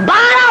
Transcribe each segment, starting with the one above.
12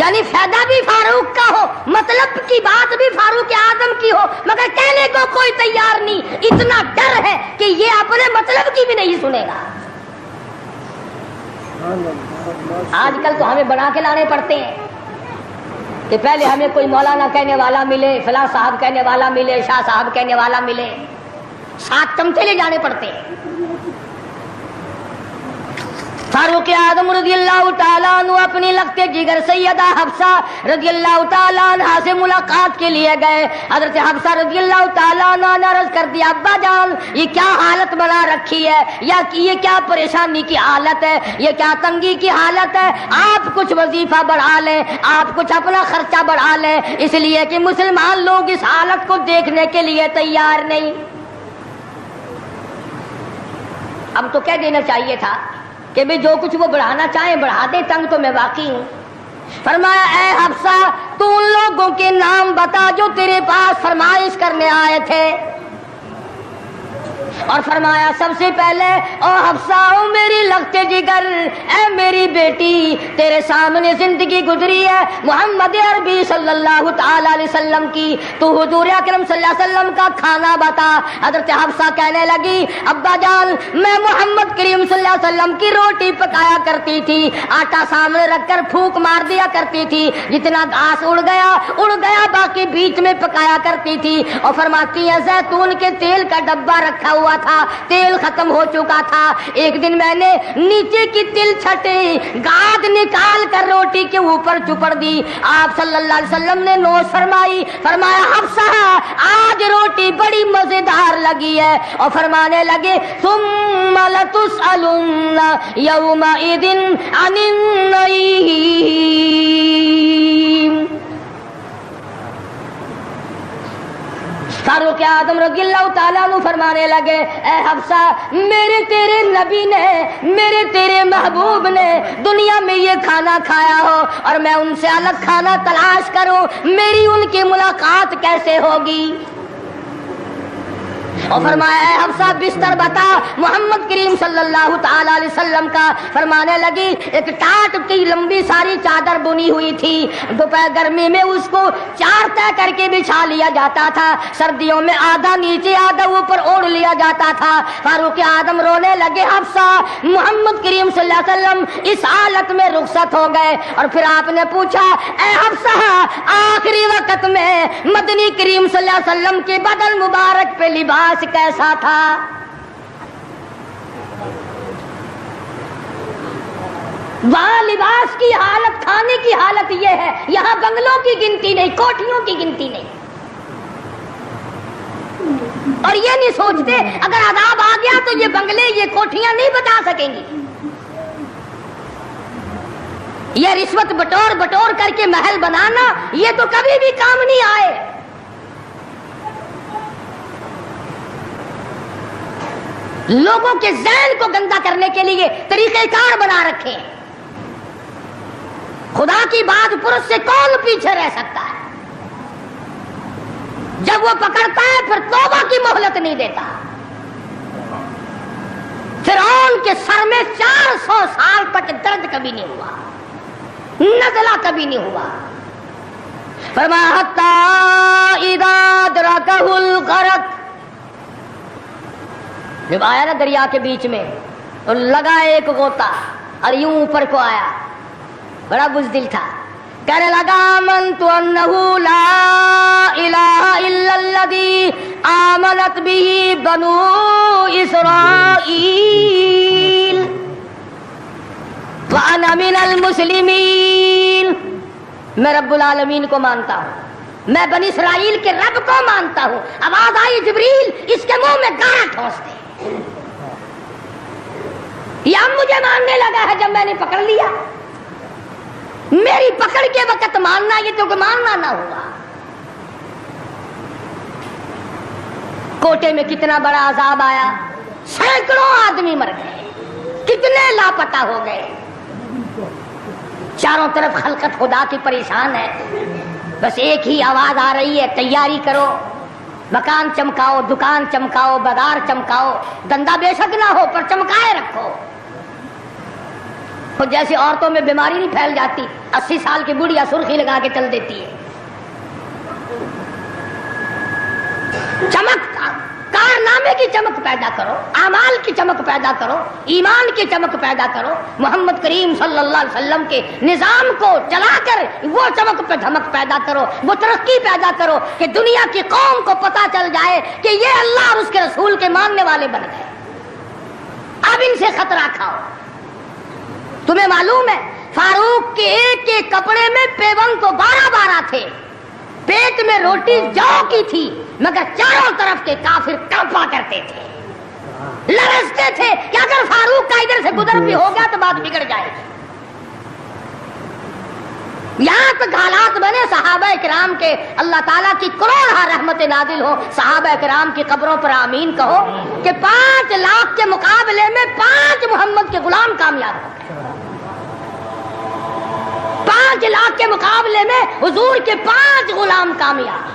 یعنی فائدہ بھی فاروق کا ہو، مطلب کی بات بھی فاروق اعظم کی ہو، مگر کہنے کو کوئی تیار نہیں، اتنا ڈر ہے کہ یہ اپنے مطلب کی بھی نہیں سنے گا۔ آج کل تو ہمیں بنا کے لانے پڑتے ہیں کہ پہلے ہمیں کوئی مولانا کہنے والا ملے، فلاں صاحب کہنے والا ملے، شاہ صاحب کہنے والا ملے، 7 چمچے لے جانے پڑتے ہیں۔ فاروق اعظم رضی اللہ تعالیٰ عنہ اپنی لگتے جگر سیدہ حفصہ رضی اللہ تعالیٰ عنہ سے ملاقات کے لیے گئے۔ حضرت حفصہ رضی اللہ تعالیٰ عنہ نے عرض کر دیا، ابا جان یہ کیا حالت بنا رکھی ہے، یا یہ کیا پریشانی کی حالت ہے، یہ کیا تنگی کی حالت ہے، آپ کچھ وظیفہ بڑھا لیں، آپ کچھ اپنا خرچہ بڑھا لیں، اس لیے کہ مسلمان لوگ اس حالت کو دیکھنے کے لیے تیار نہیں۔ اب تو کہہ دینا چاہیے تھا کہ بھی جو کچھ وہ بڑھانا چاہیں بڑھا دے، تنگ تو میں واقعی ہوں۔ فرمایا اے حفصہ تو ان لوگوں کے نام بتا جو تیرے پاس فرمائش کرنے آئے تھے، اور فرمایا سب سے پہلے او حفصہ او میری لگتے جگر، اے میری بیٹی تیرے سامنے زندگی گزری ہے محمد عربی صلی اللہ تعالی علیہ وسلم کی، تو حضور اکرم صلی اللہ علیہ وسلم کا کھانا بتا۔ حضرت حفصہ کہنے لگی ابا جان میں محمد کریم صلی اللہ علیہ وسلم کی روٹی پکایا کرتی تھی، آٹا سامنے رکھ کر پھونک مار دیا کرتی تھی، جتنا گھاس اڑ گیا باقی بیچ میں پکایا کرتی تھی۔ اور فرماتی ہے زیتون کے تیل کا ڈبہ رکھا ہوا تھا، تیل ختم ہو چکا تھا، ایک دن میں نے نیچے کی تل چھٹے گاد نکال کر روٹی کے اوپر چپڑ دی، آپ صلی اللہ علیہ وسلم نے نوش فرمائی، فرمایا حفصہ آج روٹی بڑی مزیدار لگی ہے، اور فرمانے لگے ثم لتسألن یومئذ عن النعیم۔ فاروق اعظم رضی اللہ تعالیٰ عنہ فرمانے لگے اے حفصہ میرے تیرے نبی نے، میرے تیرے محبوب نے دنیا میں یہ کھانا کھایا ہو اور میں ان سے الگ کھانا تلاش کروں، میری ان کی ملاقات کیسے ہوگی؟ اور فرمایا اے حفصہ بستر بتا محمد کریم صلی اللہ تعالی علیہ وسلم کا۔ فرمانے لگی ایک ٹاٹ کی لمبی ساری چادر بنی ہوئی تھی، دوپہر گرمی میں اس کو 4 طے کر کے بچھا لیا جاتا تھا، سردیوں میں آدھا نیچے آدھا اوپر اوڑھ لیا جاتا تھا۔ فاروق اعظم رونے لگے حفصہ محمد کریم صلی اللہ علیہ وسلم اس حالت میں رخصت ہو گئے، اور پھر آپ نے پوچھا اے حفصہ آخری وقت میں مدنی کریم صلی اللہ علیہ وسلم کے بدن مبارک پہ لباس کیسا تھا؟ وہاں لباس کی حالت، کھانے کی حالت یہ ہے، یہاں بنگلوں کی گنتی نہیں، کوٹھیوں کی گنتی نہیں، اور یہ نہیں سوچتے اگر عذاب آ گیا تو یہ بنگلے یہ کوٹھیاں نہیں بتا سکیں گی، یہ رشوت بٹور کر کے محل بنانا یہ تو کبھی بھی کام نہیں آئے۔ لوگوں کے ذہن کو گندا کرنے کے لیے طریقہ کار بنا رکھے ہیں۔ خدا کی بات پرس سے کون پیچھے رہ سکتا ہے؟ جب وہ پکڑتا ہے پھر توبہ کی مہلت نہیں دیتا۔ فرعون کے سر میں 400 سال تک درد کبھی نہیں ہوا، نزلہ کبھی نہیں ہوا۔ فرمایا حتی اذا ادرکہ الغرق، جب آیا نا دریا کے بیچ میں تو لگا ایک غوطہ اور یوں اوپر کو آیا، بڑا بزدل تھا، کہنے لگا آمنت انہ لا الہ الا الذی آمنت بہ بنو اسرائیل وانا من المسلمین، میں رب العالمین کو مانتا ہوں، میں بنی اسرائیل کے رب کو مانتا ہوں۔ آواز آئی جبریل اس کے منہ میں گانا ٹھونس دے، یا مجھے ماننے لگا ہے جب میں نے پکڑ لیا، میری پکڑ کے وقت ماننا یہ تو ماننا نہ ہوا۔ کوٹے میں کتنا بڑا عذاب آیا، سینکڑوں آدمی مر گئے، کتنے لاپتہ ہو گئے، چاروں طرف خلقت خدا کی پریشان ہے، بس ایک ہی آواز آ رہی ہے تیاری کرو، مکان چمکاؤ، دکان چمکاؤ، بازار چمکاؤ، دندہ بے شک نہ ہو پر چمکائے رکھو۔ وہ جیسے عورتوں میں بیماری نہیں پھیل جاتی، 80 سال کی بڑھیا سرخی لگا کے چل دیتی ہے. چمک، کارنامے کی چمک پیدا کرو، اعمال کی چمک پیدا کرو، ایمان کی چمک پیدا کرو. محمد کریم صلی اللہ علیہ وسلم کے نظام کو چلا کر وہ چمک پہ دھمک پیدا کرو، وہ ترقی پیدا کرو کہ دنیا کی قوم کو پتا چل جائے کہ یہ اللہ اور اس کے رسول کے ماننے والے بن گئے. اب ان سے خطرہ کھاؤ. تمہیں معلوم ہے فاروق کے ایک ایک کپڑے میں پیون تو 12 تھے، پیٹ میں روٹی جو کی تھی، مگر چاروں طرف کے کافر کانپا کرتے تھے، لرزتے تھے کہ اگر فاروق کا ادھر سے گزر بھی ہو گیا تو بات بگڑ جائے گی. یہاں تک حالات بنے صحابہ کرام کے اللہ تعالیٰ کی کروڑ رحمت نازل ہو. صحابہ کرام کی قبروں پر آمین کہو کہ 5 لاکھ کے مقابلے میں 5 محمد کے غلام کامیاب ہو گئے. 5 لاکھ کے مقابلے میں حضور کے 5 غلام کامیاب.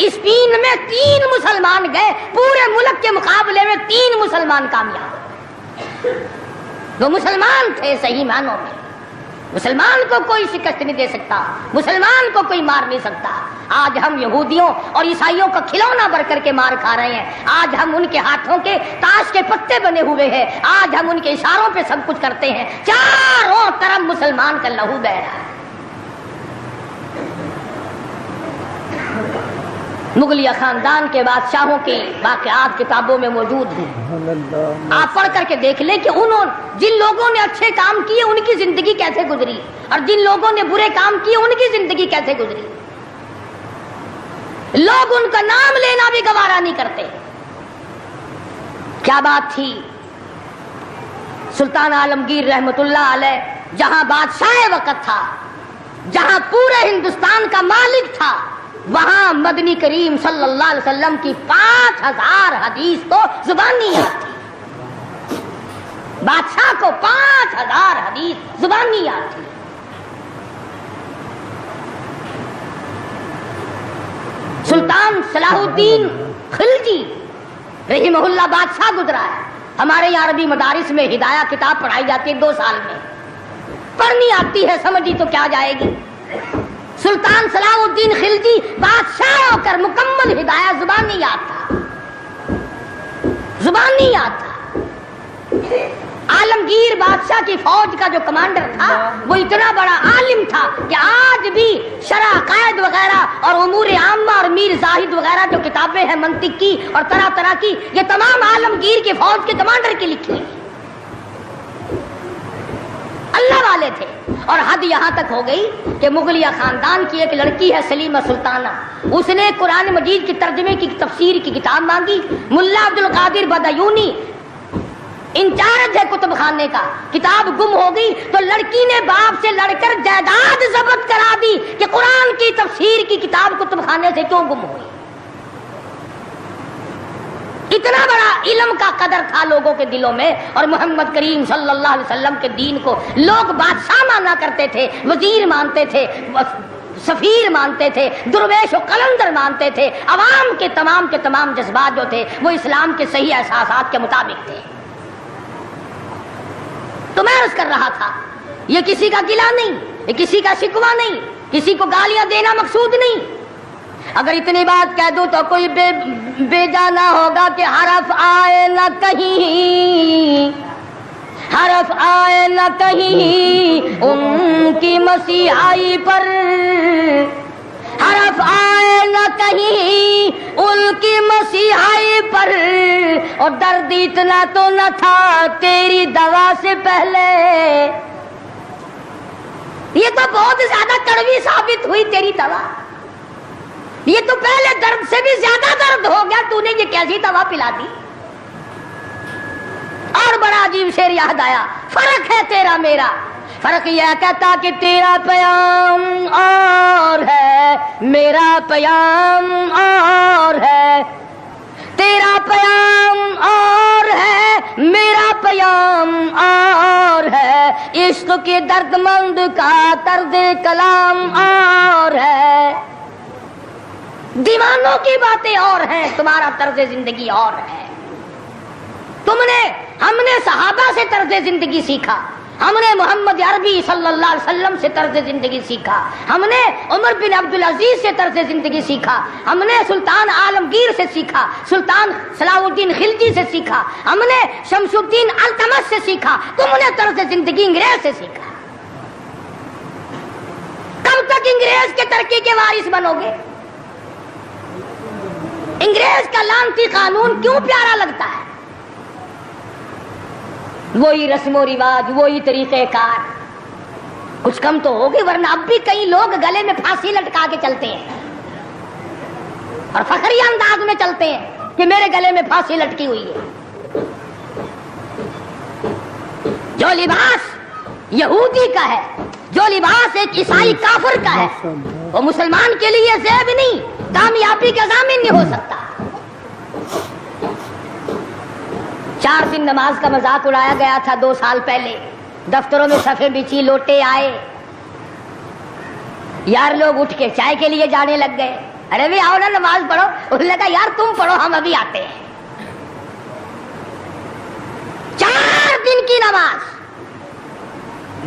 اسپین میں 3 مسلمان گئے، پورے ملک کے مقابلے میں 3 مسلمان کامیاب. وہ مسلمان تھے صحیح معنوں میں. مسلمان کو کوئی شکست نہیں دے سکتا، مسلمان کو کوئی مار نہیں سکتا. آج ہم یہودیوں اور عیسائیوں کا کھلونا بن کر کے مار کھا رہے ہیں. آج ہم ان کے ہاتھوں کے تاش کے پتے بنے ہوئے ہیں. آج ہم ان کے اشاروں پہ سب کچھ کرتے ہیں. چاروں طرف مسلمان کا لہو بہ رہا ہے. مغلیہ خاندان کے بادشاہوں کے واقعات کتابوں میں موجود ہیں. آپ پڑھ کر کے دیکھ لیں کہ جن لوگوں نے اچھے کام کیے ان کی زندگی کیسے گزری اور جن لوگوں نے برے کام کیے ان کی زندگی کیسے گزری. لوگ ان کا نام لینا بھی گوارا نہیں کرتے. کیا بات تھی. سلطان عالمگیر رحمت اللہ علیہ جہاں بادشاہ وقت تھا، جہاں پورے ہندوستان کا مالک تھا، وہاں مدنی کریم صلی اللہ علیہ وسلم کی 5000 حدیث تو زبانی یاد تھی. بادشاہ کو 5000 حدیث زبانی یاد تھی. سلطان صلاح الدین خلجی رحمہ اللہ بادشاہ گزرا ہے. ہمارے یہاں عربی مدارس میں ہدایہ کتاب پڑھائی جاتی ہے 2 سال میں. پڑھنی آتی ہے سمجھی تو کیا جائے گی. سلطان صلاح الدین خلجی بادشاہ ہو کر مکمل ہدایہ زبانی یاد تھا، زبانی یاد تھا. عالمگیر بادشاہ کی فوج کا جو کمانڈر تھا وہ اتنا بڑا عالم تھا کہ آج بھی شرح عقائد وغیرہ اور امور عامہ اور میر زاہد وغیرہ جو کتابیں ہیں منطق کی اور طرح طرح کی، یہ تمام عالمگیر کی فوج کے کمانڈر کی لکھی ہوئی. اللہ والے تھے. اور حد یہاں تک ہو گئی کہ مغلیہ خاندان کی ایک لڑکی ہے سلیمہ سلطانہ، اس نے قرآن مجید کی ترجمے کی تفسیر کی کتاب مانگی. ملا عبد القادر بدایونی انچارج ہے کتب خانے کا، کتاب گم ہو گئی تو لڑکی نے باپ سے لڑ کر جائیداد ضبط کرا دی کہ قرآن کی تفسیر کی کتاب کتب خانے سے کیوں گم ہوئی. اتنا بڑا علم کا قدر تھا لوگوں کے دلوں میں. اور محمد کریم صلی اللہ علیہ وسلم کے دین کو لوگ بادشاہ مانا کرتے تھے، وزیر مانتے تھے، سفیر مانتے تھے، درویش و قلندر مانتے تھے. عوام کے تمام جذبات جو تھے وہ اسلام کے صحیح احساسات کے مطابق تھے. تو میں عرض کر رہا تھا یہ کسی کا گلہ نہیں، یہ کسی کا شکوہ نہیں، کسی کو گالیاں دینا مقصود نہیں. اگر اتنی بات کہہ دوں تو کوئی بے جانا ہوگا کہ حرف آئے نہ کہیں، حرف آئے نہ کہیں ان کی مسیحائی پر، حرف آئے نہ کہیں ان کی مسیحائی پر. اور درد اتنا تو نہ تھا تیری دوا سے پہلے. یہ تو بہت زیادہ کڑوی ثابت ہوئی تیری دوا. یہ تو پہلے درد سے بھی زیادہ درد ہو گیا، تو نے یہ کیسی دوا پلا دی. اور بڑا عجیب شعر یاد آیا. فرق ہے تیرا میرا، فرق یہ کہتا کہ تیرا پیام اور ہے میرا پیام اور ہے، تیرا پیام اور ہے میرا پیام اور ہے، عشق کے درد مند کا طرز کلام اور ہے. دیوانوں کی باتیں اور ہیں، تمہارا طرز زندگی اور ہے. ہم نے صحابہ سے طرز زندگی سیکھا، ہم نے محمد عربی صلی اللہ علیہ وسلم سے طرز زندگی سیکھا، ہم نے عمر بن عبدالعزیز سے طرز زندگی سیکھا، ہم نے سلطان عالمگیر سے سیکھا، سلطان صلاح الدین خلجی سے سیکھا، ہم نے شمس الدین التمش سے سیکھا، تم نے طرز زندگی انگریز سے سیکھا۔ کب تک انگریز کے ترقی کے وارث بنو گے؟ انگریز کا لعنتی قانون کیوں پیارا لگتا ہے؟ وہی رسم و رواج، وہی طریقہ کار، کچھ کم تو ہوگی، ورنہ اب بھی کئی لوگ گلے میں پھانسی لٹکا کے چلتے ہیں اور فخری انداز میں چلتے ہیں کہ میرے گلے میں پھانسی لٹکی ہوئی ہے۔ جو لباس یہودی کا ہے، جو لباس ایک عیسائی کافر کا ہے، وہ مسلمان کے لیے زیب نہیں، کامیابی کا ضامن نہیں ہو سکتا۔ 4 دن نماز کا مذاق اڑایا گیا تھا 2 سال پہلے، دفتروں میں صفیں بچھی، لوٹے آئے، یار لوگ اٹھ کے چائے کے لیے جانے لگ گئے۔ ارے بھی آؤ نا نماز پڑھو، انہوں نے کہا یار تم پڑھو، ہم ابھی آتے ہیں۔ 4 دن کی نماز،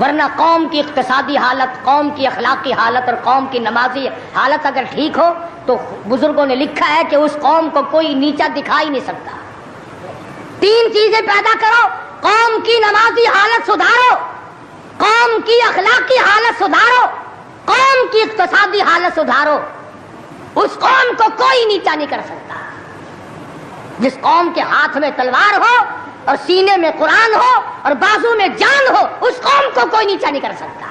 ورنہ قوم کی اقتصادی حالت، قوم کی اخلاقی حالت اور قوم کی نمازی حالت اگر ٹھیک ہو تو بزرگوں نے لکھا ہے کہ اس قوم کو کوئی نیچا دکھا ہی نہیں سکتا۔ 3 چیزیں پیدا کرو، قوم کی نمازی حالت سدھارو، قوم کی اخلاقی حالت سدھارو، قوم کی اقتصادی حالت سدھارو، اس قوم کو کوئی نیچا نہیں کر سکتا۔ جس قوم کے ہاتھ میں تلوار ہو اور سینے میں قرآن ہو اور بازو میں جان ہو، اس قوم کو کوئی نیچا نہیں کر سکتا۔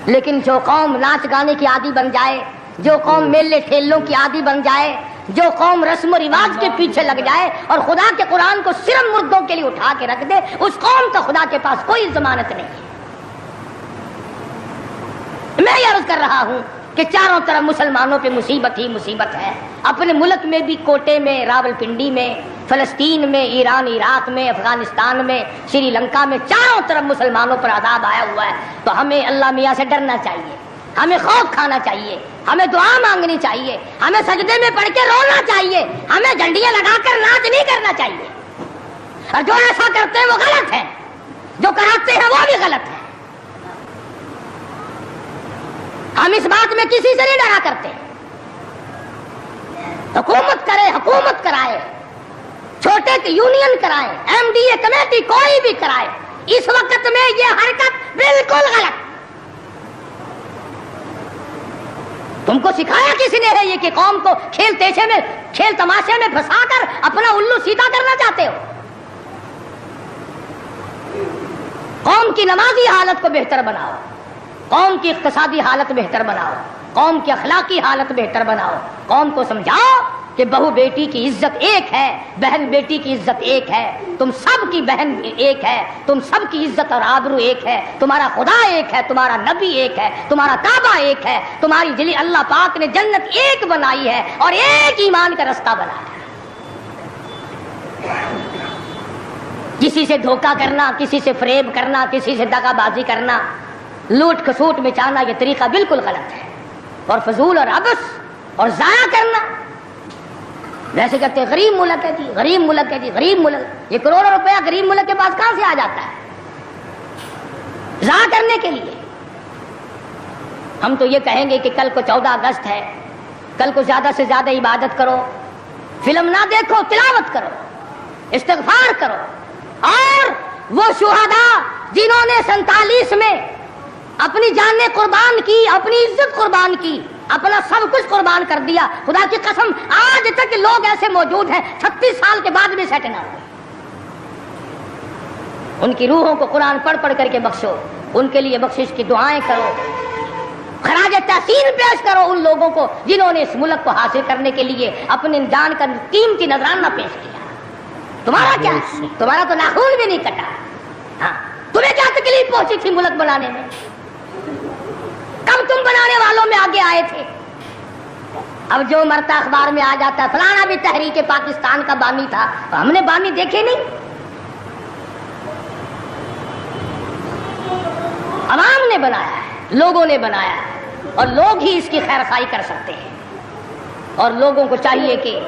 لیکن جو قوم ناچ گانے کی عادی بن جائے، جو قوم میلے ٹھیلوں کی عادی بن جائے، جو قوم رسم و رواج کے پیچھے لگ جائے اور خدا کے قرآن کو صرف مردوں کے لیے اٹھا کے رکھ دے، اس قوم کا خدا کے پاس کوئی ضمانت نہیں ہے۔ میں یہ عرض کر رہا ہوں کہ چاروں طرف مسلمانوں پہ مصیبت ہی مصیبت ہے۔ اپنے ملک میں بھی کوٹے میں، راولپنڈی میں، فلسطین میں، ایران عراق میں، افغانستان میں، سری لنکا میں، چاروں طرف مسلمانوں پر عذاب آیا ہوا ہے۔ تو ہمیں اللہ میاں سے ڈرنا چاہیے، ہمیں خوف کھانا چاہیے، ہمیں دعا مانگنی چاہیے، ہمیں سجدے میں پڑھ کے رونا چاہیے، ہمیں جھنڈیاں لگا کر ناچ نہیں کرنا چاہیے۔ اور جو ایسا کرتے ہیں وہ غلط ہے، جو کراتے ہیں وہ بھی غلط ہے۔ ہم اس بات میں کسی سے نہیں ڈرا کرتے۔ حکومت کرے، حکومت کرائے، چھوٹے یونین کرائے، ایم ڈی اے کمیٹی کوئی بھی کرائے، اس وقت میں یہ حرکت بالکل غلط۔ تم کو سکھایا کسی نے ہے یہ کہ قوم کو کھیل تیشے میں، کھیل تماشے میں پھنسا کر اپنا الو سیدھا کرنا چاہتے ہو؟ قوم کی نمازی حالت کو بہتر بناؤ، قوم کی اقتصادی حالت بہتر بناؤ، قوم کی اخلاقی حالت بہتر بناؤ، قوم کو سمجھاؤ کہ بہو بیٹی کی عزت ایک ہے، بہن بیٹی کی عزت ایک ہے، تم سب کی بہن ایک ہے، تم سب کی عزت اور آبرو ایک ہے، تمہارا خدا ایک ہے، تمہارا نبی ایک ہے، تمہارا کعبہ ایک ہے، تمہاری جلی اللہ پاک نے جنت ایک بنائی ہے اور ایک ایمان کا رستہ بنایا ہے۔ کسی سے دھوکہ کرنا، کسی سے فریب کرنا، کسی سے دغا بازی کرنا، لوٹ کھسوٹ مچانا، یہ طریقہ بالکل غلط ہے، اور فضول اور عبث اور ضائع کرنا۔ ویسے کہتے ہیں غریب ملک ہے جی، غریب ملک ہے جی، غریب ملک، یہ کروڑوں روپیہ غریب ملک کے پاس کہاں سے آ جاتا ہے ضائع کرنے کے لیے؟ ہم تو یہ کہیں گے کہ کل کو 14 اگست ہے، کل کو زیادہ سے زیادہ عبادت کرو، فلم نہ دیکھو، تلاوت کرو، استغفار کرو، اور وہ شہداء جنہوں نے 47 میں اپنی جانیں قربان کی، اپنی عزت قربان کی، اپنا سب کچھ قربان کر دیا، خدا کی قسم آج تک لوگ ایسے موجود ہیں 36 سال کے بعد بھی سیٹ نہ ہوئے۔ ان کی روحوں کو قرآن پڑھ پڑھ کر کے بخشو، ان کے لیے بخشش کی دعائیں کرو، خراج تحسین پیش کرو ان لوگوں کو جنہوں نے اس ملک کو حاصل کرنے کے لیے اپنے جان کا قیمتی نذرانہ پیش کیا۔ تمہارا کیا ہے؟ تمہارا تو ناخون بھی نہیں کٹا۔ ہاں، تمہیں کیا تکلیف پہنچی تھی ملک بنانے میں؟ کب تم بنانے والوں میں آگے آئے تھے؟ اب جو مرتا اخبار میں آ جاتا ہے فلانا بھی تحریک پاکستان کا بانی تھا، ہم نے بانی دیکھے نہیں؟ عوام نے بنایا ہے، لوگوں نے بنایا ہے، اور لوگ ہی اس کی خیر خواہی کر سکتے ہیں۔ اور لوگوں کو چاہیے کہ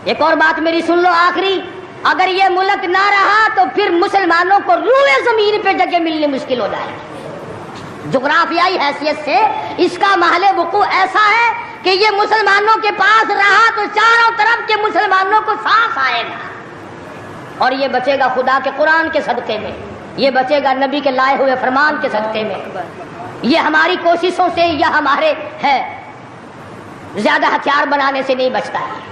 ایک اور بات میری سن لو آخری، اگر یہ ملک نہ رہا تو پھر مسلمانوں کو روئے زمین پہ جگہ ملنی مشکل ہو جائے گی۔ جغرافیائی حیثیت سے اس کا محل وقوع ایسا ہے کہ یہ مسلمانوں کے پاس رہا تو چاروں طرف کے مسلمانوں کو سانس آئے گا، اور یہ بچے گا خدا کے قرآن کے صدقے میں، یہ بچے گا نبی کے لائے ہوئے فرمان کے صدقے میں۔ یہ ہماری کوششوں سے یا ہمارے ہے زیادہ ہتھیار بنانے سے نہیں بچتا ہے۔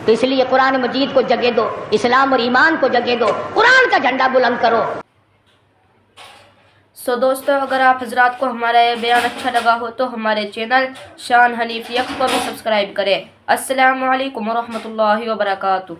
تو اس لیے قرآن مجید کو جگہ دو، اسلام اور ایمان کو جگہ دو، قرآن کا جھنڈا بلند کرو۔ دوستو، اگر آپ حضرات کو ہمارا یہ بیان اچھا لگا ہو تو ہمارے چینل شان حنیف یک کو بھی سبسکرائب کریں۔ السلام علیکم ورحمۃ اللہ وبرکاتہ۔